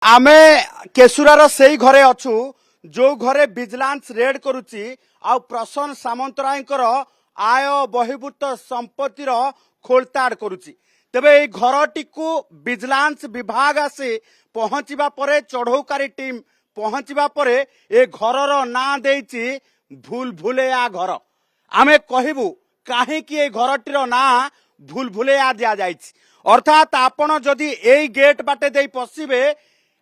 आमे केशुरार से घरे अच्छु जो घरे विजिलेंस रेड करुच्ची आ प्रसन्न सामंतरायकर आय बहिर्भूत संपत्तिर खोलताड़ करुच्ची तेबे ए घरटी विजिलेंस विभाग आसी पहुंचवा परे चढ़ौकारी टीम पहुंचवा परे ए घरर ना देइची भूल भुलेया घर आमे कहबू काहे कि ए घरटीर ना भूल भुलेया दिया जाइछि अर्थात आपण जदि एई गेट बाटे देई पसिबे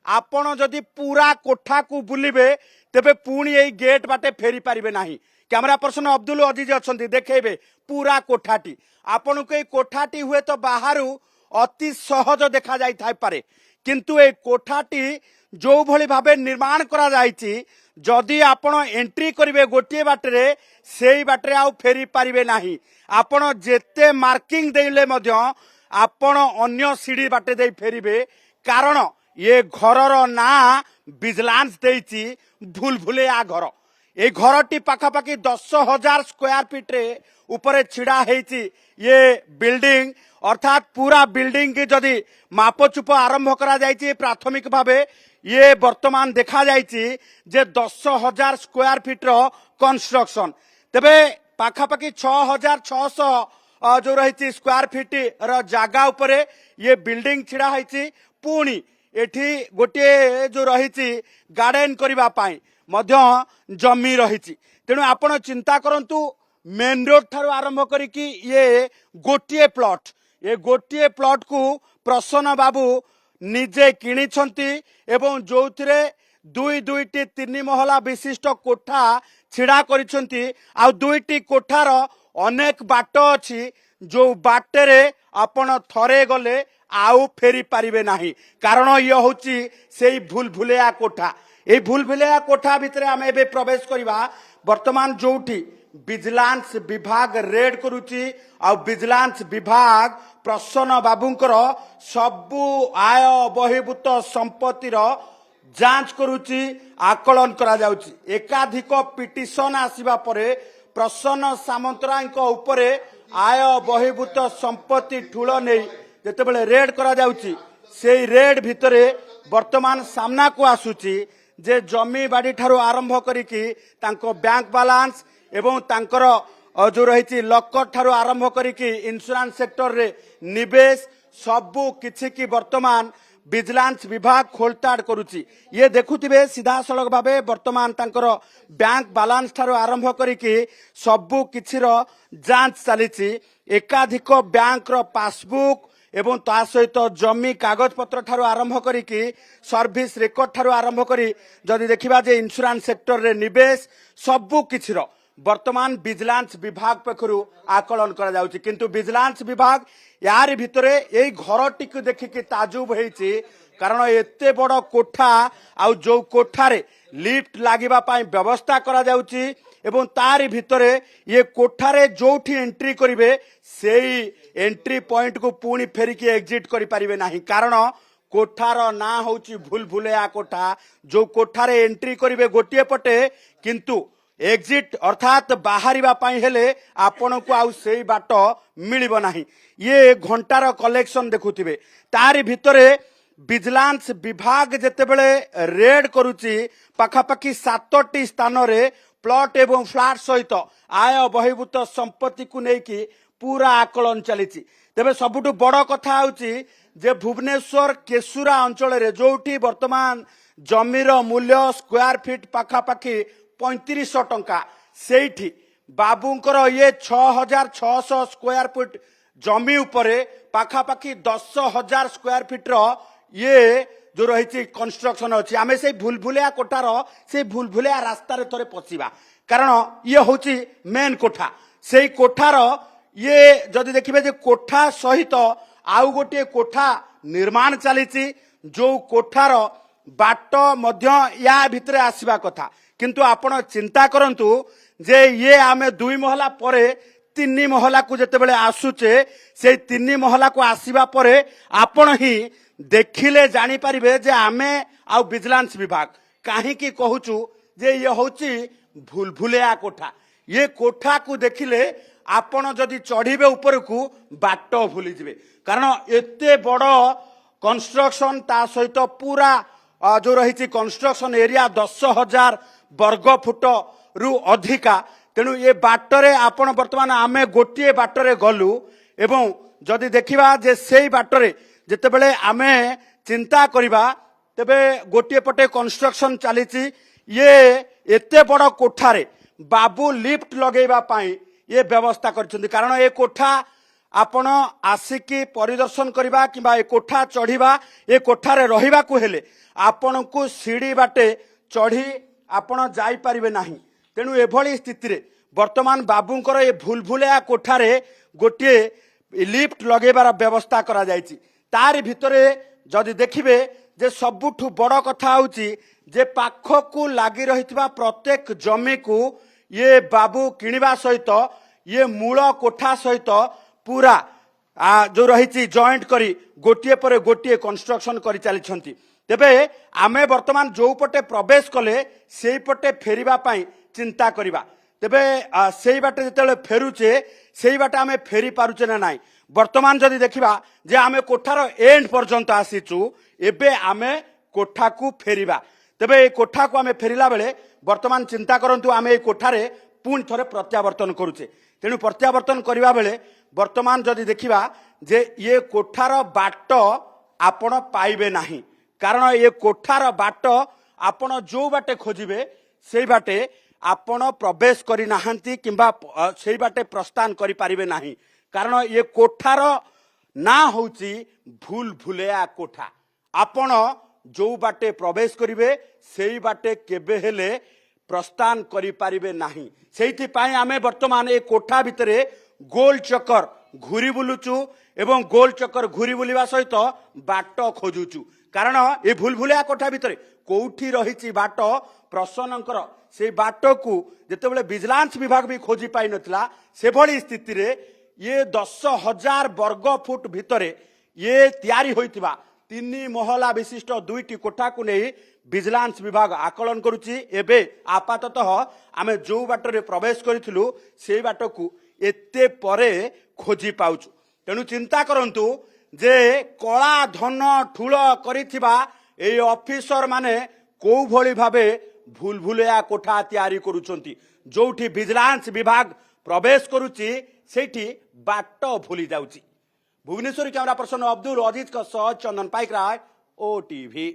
आपण जदि पूरा कोठा को बुलिबे तेबे पुणी एई गेट बाटे फेरी पारिबे नाही। कैमरा पर्सन अब्दुल अजीज अछंती देखेबे पूरा कोठाटी आपण को कोठाटी हुए तो बाहरु अति सहज देखा जाई थाई पारे किंतु ए कोठाटी जो भली भाबे निर्माण करा जाईची जदि आपण एंट्री करिवे गोटिए बाटरे सेई बाटरे आउ फेरी पारिबे नाही। आपण जेते मार्किंग देले मध्य आपण अन्य सीढ़ी बाटे दे फेरिबे कारण ये घरर ना विजिलेंस देइची भूल भुलेया घर। ए घरटी पाखापाखि 10,000 स्क्वायर फीट रे ऊपर छिड़ा हेची ये बिल्डिंग अर्थात पूरा बिल्डिंग की जदि मापचुप आरंभ करा जाइची प्राथमिक भावे ये वर्तमान देखा जाइची जे 10,000 स्क्वायर फीट रो कंस्ट्रक्शन तेबे पाखापाखि 6,600 जो रही स्क्वायर फीट रो जागा उपरे ये बिल्डिंग छिड़ा हेची पुणी एठी गोटे जो रही गार्डन करबा पाई मध्य जमी रही तेणु आपण चिंता करंतु मेन रोड ठारू आरंभ करिकी ये गोटे प्लॉट को प्रसन्न बाबू निजे किनिछंती एवं जोथिरे दुईटी तीन महला विशिष्ट कोठा छिड़ा करिछंती आ दुईटी कोठार अनेक बाट अछि जो बाटेरे आपण थरे गले आउ फेरी पारिबे नाही कारण ये होची सेई भूल भुलेया कोठा। ए भूल भुलेया कोठा भितरे आमे एबे प्रवेश करिबा वर्तमान जोठी विजिलेंस विभाग रेड करूची आ विजिलेंस विभाग प्रसन्न बाबूंकर सबु आय बहिर्भूत संपत्तिर जांच करूची आकलन करा जाउची। एकाधिक पिटिशन आसीबा परे प्रसन्न सामंतरायଙ୍କ उपरे आय बहिर्भूत संपत्ति ठूल नै जेतेबेले रेड करा जाउची सेई रेड भितरे वर्तमान सामना को आसुची जे जमी बाड़ी ठारू आरंभ करिकी तांको बैंक बैलेंस एवं तांकर जो रही लकर ठारू आरंभ करिकी इंश्योरेंस सेक्टर रे निवेश सबु किछि की वर्तमान विजिलेंस विभाग खोलताड़ करुची। ये देखुथिबे सीधा सड़क भावे वर्तमान तांकर बैंक बैलेंस ठारू आरंभ करिकी सबु किछिर जांच चलीची एकाधिक बैंक रो पासबुक एवं ता सहित जमी कागज पत्र ठारू आरंभ करिकी सर्विस रेकर्ड ठारू आरंभ करी जदि देखिबा जे इंश्योरेंस सेक्टर रे निवेश सबु किछिर वर्तमान विजिलेंस विभाग पक्षरु आकलन करा जाउची किंतु विजिलेंस विभाग यार भितरे एई घरटी को देखिकी ताजुब हेची कारण एते बड़ कोठा आ जो कोठारे लिफ्ट लागिबा पाई व्यवस्था करा जाउची एवं तारी भितरे ये कोठारे जोठी एंट्री करिवे सेई एंट्री पॉइंट को पुणी फेरिकी एग्जिट करि परिबे नाही कारण कोठार ना होची भूल भुलेया कोठा जो कोठारे एंट्री करिवे गोटिए पटे किंतु एग्जिट अर्थात बाहरिबा पाई हेले आपण को आउ सेई बाट मिलिबो नाही। ये घंटार कलेक्शन देखुथिबे तारी भितरे विजिलेंस विभाग जेतेबेले रेड करूची पाखापाखि 7टी स्थान रे प्लॉट एवं फ्लैट सहित आय बहिर्भूत संपत्ति को लेकिन पूरा आकलन चली तेबे सबुठु बड़ कथा होची जे भुवनेश्वर केशुरा अंचल रे जोठी वर्तमान जमीर मूल्य स्क्वायर फीट पाखापाखि 3500 टंका सेठी बाबूंकर ये 6,600 स्क्वायर फीट जमी उपरे पाखापाखि 10,000 स्क्वायर फीट रो ये जो रही कंस्ट्रक्शन अच्छी आम से भूलभुलिया कोठार से भूलभुलिया रास्तार थोड़े पशिबा कारण ये हूँ मेन कोठा से कोठार ये जदि देखिए जे कोठा सहित आउ गोटे कोठा निर्माण चली जो कोठार बाट मध्य या भितरे आसवा कथा किंतु आपण चिंता करंतु जे ये आमे 2 महला परे 3 महला को जेतेबेले आसुचे से 3 महला को आसीबा परे आपण ही देखिले जानी पारिबे जे आमे आ विजिलेंस विभाग काहे की कहूचु जे ये होची भूल भुलेया कोठा ये कोठा को देखिले आपण जदि चढ़ीबे ऊपर को बाट भूली जिवे कारण एते बड़ कंस्ट्रक्शन ता सहित पूरा जो रही कंस्ट्रक्शन एरिया 10,000 वर्ग फुट रु अधिका तेणु ये बाटरे आपण वर्तमान आमे गोटे बाटरे गलु एवं जदि देखिबा जे सेई बाटरे जेतेबेले आमे चिंता करिबा तेबे गोटे पटे कंस्ट्रक्शन चलीची ये एते बड़ कोठारे बाबू लिफ्ट लगेबा पाई ये व्यवस्था करछन्ती कारण ए कोठा आपण आसिकी परिदर्शन करबा किबा ए कोठा चढ़ीबा ए कोठारे रहिबा को हेले आपण को सीढ़ी बाटे चढ़ी आपण जाई परिबे नाही तेणु एभली स्थिति रे वर्तमान बाबूंकर ए भूलभुलिया कोठारे गोटे लिफ्ट लगेबार व्यवस्था करा जायछि तारि भितरे जदि देखिबे जे सबुठु बड़ कथा होउछि जे पाखकु लागि रहितबा प्रत्येक जमी को ये बाबू किनिबा सहित ये मूल कोठा सहित पूरा जो रही जॉइंट करी गोटे पर गोटे कंस्ट्रक्शन कर चली तेबे आमे वर्तमान जो पटे प्रवेश कले से पटे फेरिबा पाई चिंता करिबा तेबे सेई बाटे जेतेबेले फेरुचे सेई बाटे आमे फेरी पारुचे ना नाही वर्तमान जदि देखिबा जे आमे कोठार एंड पर्यंत आसीचु एबे आमे कोठा को फेरिबा तेबे ए कोठा को आमे फेरिला बेले वर्तमान चिंता करंतु आमे ए कोठारे पुणी थरे प्रत्यावर्तन करूचे तेणु प्रत्यावर्तन करबा बेले वर्तमान जदि देखिबा जे ये कोठार बाट आपण पाइबे नाही कारण ये कोठार बाट आपण जो बाटे खोजिबे सेई बाटे आपण प्रवेश करि नाहंती किंबा सेई बाटे प्रस्थान करि पारिबे नाही कारण ये कोठार ना होउची भूल भुलेया कोठा आपण जो बाटे प्रवेश करिवे सेई बाटे केबे हेले प्रस्थान करि पारिबे नाही सेइथि पाई आमे वर्तमान ए कोठा भितरे गोल चक्कर घूरी बुलुचु एवं गोल चक्कर घूरी बुलिबा सहित बाट खोजुचु कारण ए भूलभुलिया कोठा भितरे कोठी रहिछि बाट प्रसन्नकर से बाट को जेतेबेले विजिलेंस विभाग भी खोजी पाई नथिला से भली स्थिति रे ये 10,000 वर्ग फुट भितरे ये तैयारी होइतिबा 3 महला विशिष्ट 2टी कोठा को नहीं विजिलेंस विभाग आकलन करुच्ची एबे आपाततः आमे जो बाटरे प्रवेश करिथिलु से बाट को एते परे खोजी पाउछु तेणु चिंता करंतु जे कला धन ठूल करिथिबा ए ऑफिसर माने को भली भाबे भूलभुलिया कोठा तैयारी करूछंती जोठी विजिलेंस विभाग प्रवेश करुच्ची सेठी बाट भूली जाउची भुवनेश्वर कैमरा पर्सन अब्दुल अजीज का सह चंदन पाइक राय ओटीवी।